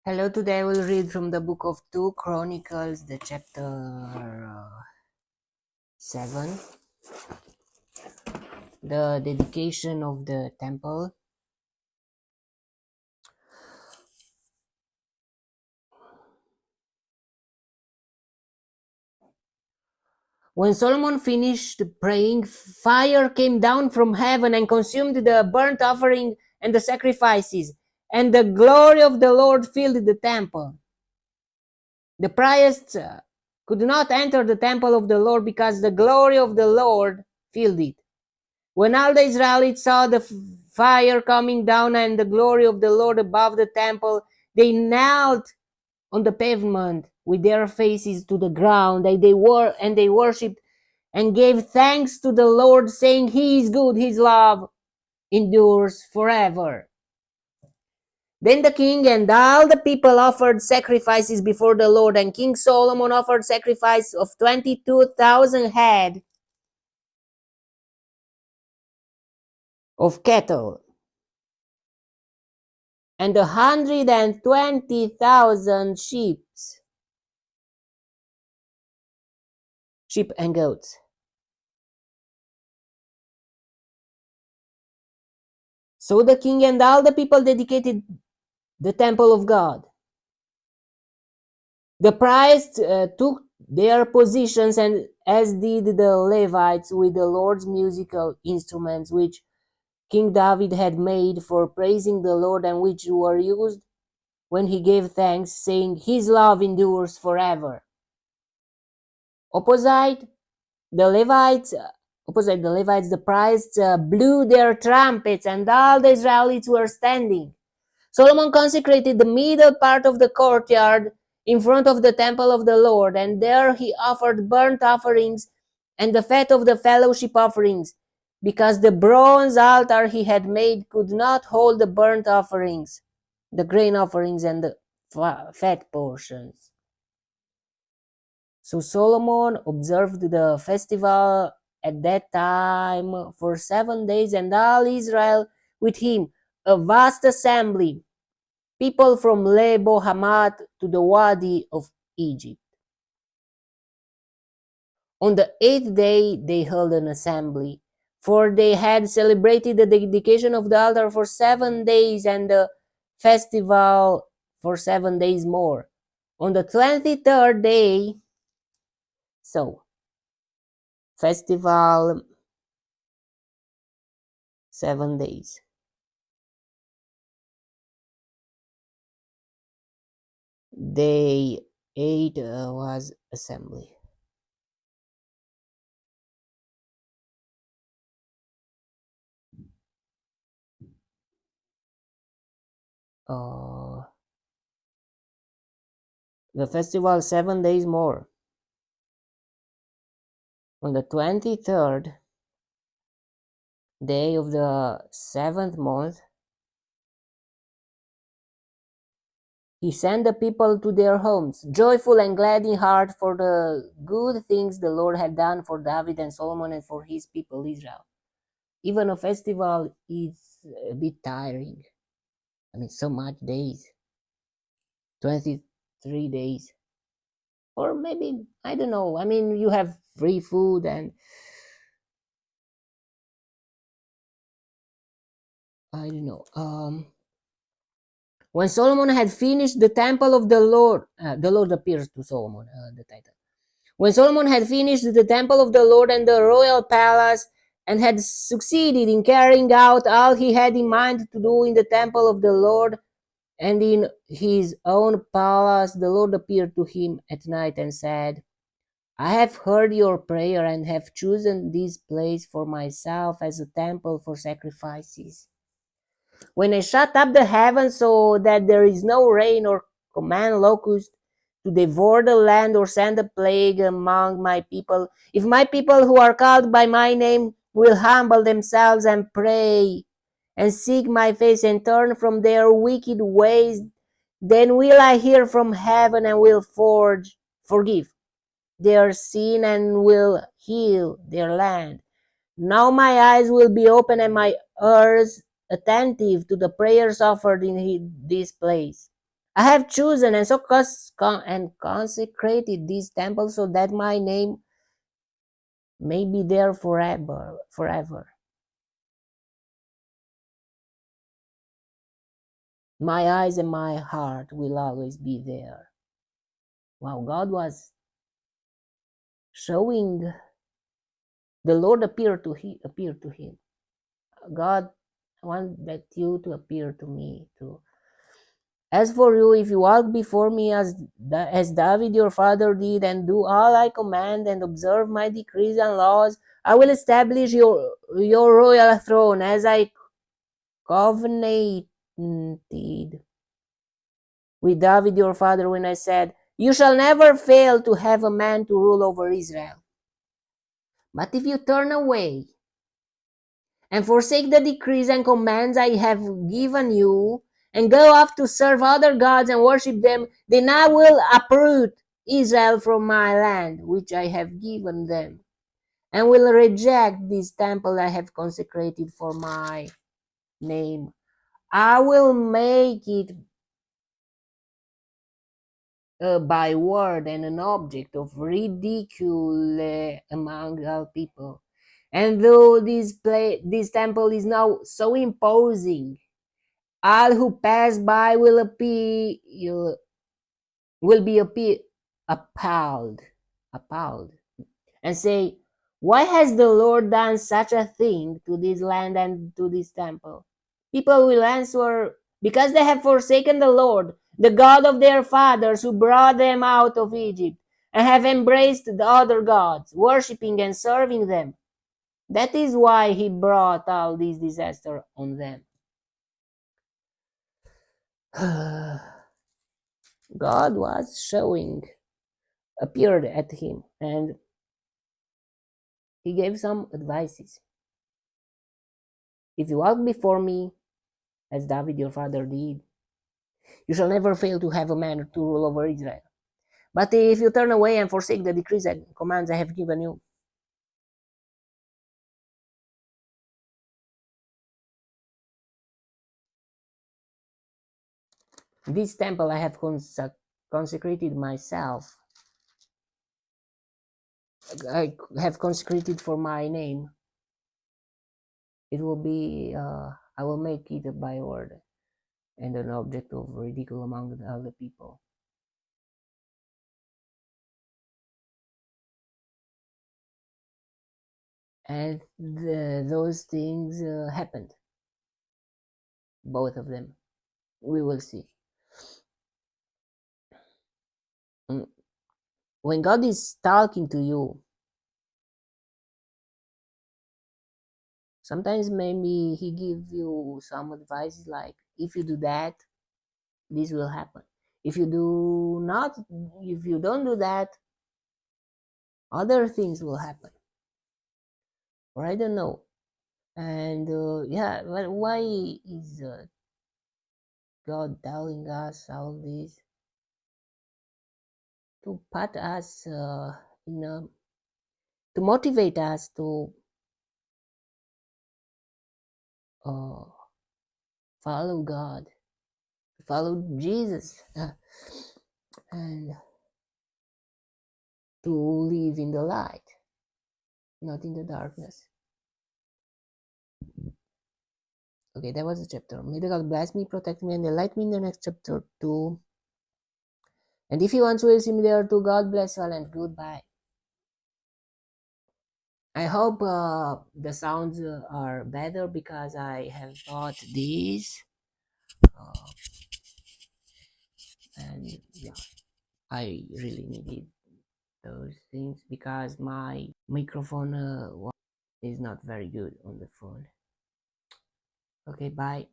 Hello, today I will read from the book of 2 Chronicles, the chapter 7, the dedication of the temple. When Solomon finished praying, fire came down from heaven and consumed the burnt offering and the sacrifices, and the glory of the Lord filled the temple. The priests could not enter the temple of the Lord because the glory of the Lord filled it. When all the Israelites saw the fire coming down and the glory of the Lord above the temple, they knelt on the pavement with their faces to the ground, and they worshipped and gave thanks to the Lord, saying, "He is good; His love endures forever." Then the king and all the people offered sacrifices before the Lord, and King Solomon offered sacrifice of 22,000 head of cattle and 120,000 sheep and goats. So the king and all the people dedicated the temple of God. The priests took their positions, and as did the Levites, with the Lord's musical instruments, which King David had made for praising the Lord, and which were used when he gave thanks, saying, "His love endures forever." Opposite the Levites, the priests blew their trumpets, and all the Israelites were standing. Solomon consecrated the middle part of the courtyard in front of the temple of the Lord, and there he offered burnt offerings and the fat of the fellowship offerings, because the bronze altar he had made could not hold the burnt offerings, the grain offerings, and the fat portions. So Solomon observed the festival at that time for 7 days, and all Israel with him, a vast assembly, people from Lebo Hamath to the Wadi of Egypt. On the 8th day they held an assembly, for they had celebrated the dedication of the altar for 7 days, and the festival for 7 days more. On the 23rd day, so festival 7 days. Day 8 was assembly. The festival 7 days more. On the 23rd day of the 7th month, he sent the people to their homes, joyful and glad in heart for the good things the Lord had done for David and Solomon and for his people Israel. Even a festival is a bit tiring. I mean, so much days. 23 days. Or maybe, I don't know. I mean, you have free food and I don't know. When Solomon had finished the temple of the Lord appears to Solomon, the title. When Solomon had finished the temple of the Lord and the royal palace, and had succeeded in carrying out all he had in mind to do in the temple of the Lord and in his own palace, the Lord appeared to him at night and said, "I have heard your prayer and have chosen this place for myself as a temple for sacrifices. When I shut up the heavens so that there is no rain, or command locusts to devour the land, or send a plague among my people, if my people who are called by my name will humble themselves and pray and seek my face and turn from their wicked ways, then will I hear from heaven and will forgive their sin and will heal their land. Now my eyes will be open and my ears attentive to the prayers offered in this place. I have chosen and and consecrated this temple so that my name may be there forever, forever. My eyes and my heart will always be there. Wow, God was showing the Lord appeared to him. God, I want that you to appear to me too. As for you, if you walk before me as David your father did, and do all I command, and observe my decrees and laws, I will establish your royal throne as I covenanted with David your father when I said, you shall never fail to have a man to rule over Israel. But if you turn away and forsake the decrees and commands I have given you, and go off to serve other gods and worship them, then I will uproot Israel from my land, which I have given them, and will reject this temple I have consecrated for my name. I will make it a byword and an object of ridicule among all people. And though this temple is now so imposing, all who pass by will be appalled, and say, why has the Lord done such a thing to this land and to this temple? People will answer, because they have forsaken the Lord, the God of their fathers who brought them out of Egypt, and have embraced the other gods, worshipping and serving them. That is why he brought all this disaster on them. God was appeared at him, and he gave some advices. If you walk before me, as David your father did, you shall never fail to have a man to rule over Israel. But if you turn away and forsake the decrees and commands I have given you, this temple I have consecrated myself, I have consecrated for my name, it will be, I will make it a byword and an object of ridicule among all the people. And those things happened, both of them. We will see. Mm. When God is talking to you, sometimes maybe he gives you some advice like, if you do that, this will happen. If you don't do that, other things will happen. Or I don't know. And yeah, well, why is God telling us all this? To put us to motivate us to uh, follow God, follow Jesus, and to live in the light, not in the darkness. Okay, that was the chapter. May the God bless me, protect me, and enlighten me in the next chapter too. And if you want to see me there too, God bless you all and goodbye. I hope the sounds are better because I have bought these. Uh, and yeah, I really needed those things because my microphone is not very good on the phone. Okay, bye.